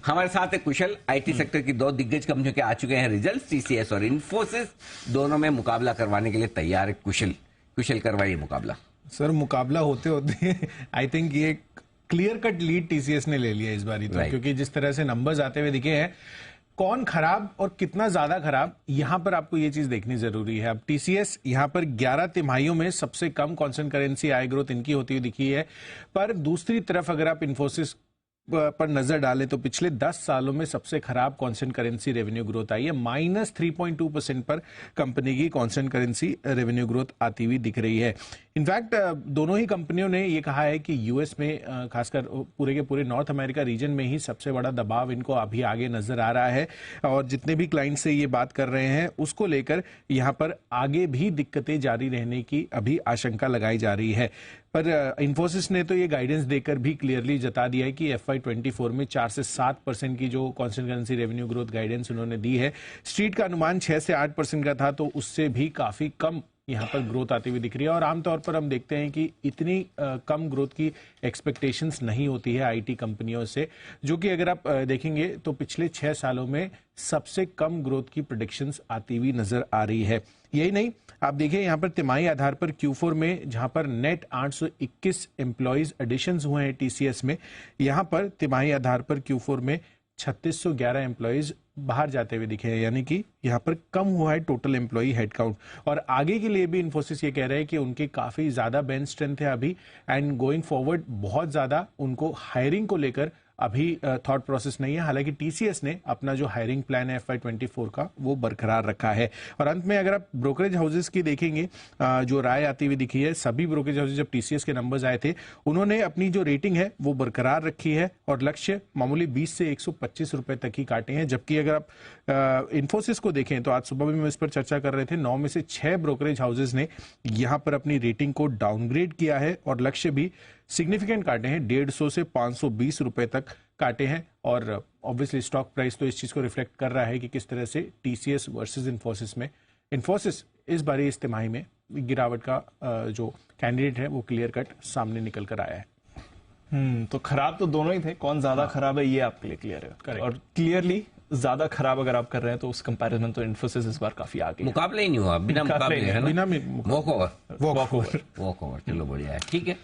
हमारे साथ है कुशल, आईटी सेक्टर की दो दिग्गज कंपनियों के आ चुके हैं रिजल्ट्स, टीसीएस और इन्फोसिस दोनों में मुकाबला करवाने के लिए तैयार है कुशल करवाइए मुकाबला। सर मुकाबला होते होते आई थिंक ये क्लियर कट लीड टीसीएस ने ले लिया इस बार तो, क्योंकि जिस तरह से नंबर्स आते हुए दिखे हैं, कौन खराब और कितना ज्यादा खराब, यहां पर आपको ये चीज देखनी जरूरी है। अब टीसीएस यहां पर 11 तिमाहियों में सबसे कम कांस्टेंट करेंसी आय ग्रोथ इनकी होती हुई दिखी है, पर दूसरी तरफ अगर आप इन्फोसिस पर नजर डालें तो पिछले 10 सालों में सबसे खराब कांस्टेंट करेंसी रेवेन्यू ग्रोथ आई है। -3.2% पर कंपनी की कांस्टेंट करेंसी रेवेन्यू ग्रोथ आती हुई दिख रही है। इनफैक्ट दोनों ही कंपनियों ने ये कहा है कि यूएस में खासकर पूरे के पूरे नॉर्थ अमेरिका रीजन में ही सबसे बड़ा दबाव इनको अभी आगे नजर आ रहा है, और जितने भी क्लाइंट से ये बात कर रहे हैं उसको लेकर यहाँ पर आगे भी दिक्कतें जारी रहने की अभी आशंका लगाई जा रही है। पर इन्फोसिस ने तो ये गाइडेंस देकर भी क्लियरली जता दिया है कि FY24 में 4 से 7% की जो constant currency revenue growth guidance उन्होंने दी है, स्ट्रीट का अनुमान 6 से 8% का था, तो उससे भी काफी कम यहाँ पर ग्रोथ आती हुई दिख रही है। और आमतौर पर हम देखते हैं कि इतनी कम ग्रोथ की एक्सपेक्टेशंस नहीं होती है आईटी कंपनियों से, जो कि अगर आप देखेंगे तो पिछले 6 सालों में सबसे कम ग्रोथ की प्रेडिक्शंस आती हुई नजर आ रही है। यही नहीं, आप देखिए यहाँ पर तिमाही आधार पर Q4 में जहां पर नेट 821 एम्प्लॉइज एडिशंस हुए हैं टीसीएस में, यहाँ पर तिमाही आधार पर Q4 में 3611 एम्प्लॉइज बाहर जाते हुए दिखे हैं, यानी कि यहाँ पर कम हुआ है टोटल एम्प्लॉई हेडकाउंट। और आगे के लिए भी इन्फोसिस ये कह रहे हैं कि उनके काफी ज्यादा बेंच स्ट्रेंथ है अभी, एंड गोइंग फॉरवर्ड बहुत ज्यादा उनको हायरिंग को लेकर अभी थॉट प्रोसेस नहीं है। हालांकि टीसीएस ने अपना जो हायरिंग प्लान है FY24 का वो बरकरार रखा है। और अंत में अगर आप ब्रोकरेज हाउसेस की देखेंगे जो राय आती हुई दिखी है, सभी ब्रोकरेज हाउसेस जब टीसीएस के नंबर्स आए थे उन्होंने अपनी जो रेटिंग है वो बरकरार रखी है, और लक्ष्य मामूली 20 से 125 रुपए तक ही काटे हैं। जबकि अगर आप इन्फोसिस को देखें तो आज सुबह भी हम इस पर चर्चा कर रहे थे, 9 में से 6 ब्रोकरेज हाउसेस ने यहां पर अपनी रेटिंग को डाउनग्रेड किया है, और लक्ष्य भी सिग्निफिकेंट काटे हैं, 150 से 520 रुपए तक काटे हैं। और ऑब्वियसली स्टॉक प्राइस तो इस चीज को रिफ्लेक्ट कर रहा है कि किस तरह से टीसीएस वर्सेस इन्फोसिस में इन्फोसिस इस बारी इस तिमाही में गिरावट का जो कैंडिडेट है वो क्लियर कट सामने निकल कर आया है। तो खराब तो दोनों ही थे, कौन ज्यादा खराब है ये आपके लिए क्लियर है। Correct. और क्लियरली ज्यादा खराब अगर आप कर रहे हैं तो उस कंपैरिजन तो इन्फोसिस इस बार काफी आगे है। मुकाबला ही नहीं हुआ, बिना मुकाबले है ना, बिना वॉक ओवर वॉक ओवर चलो बढ़िया है, ठीक है।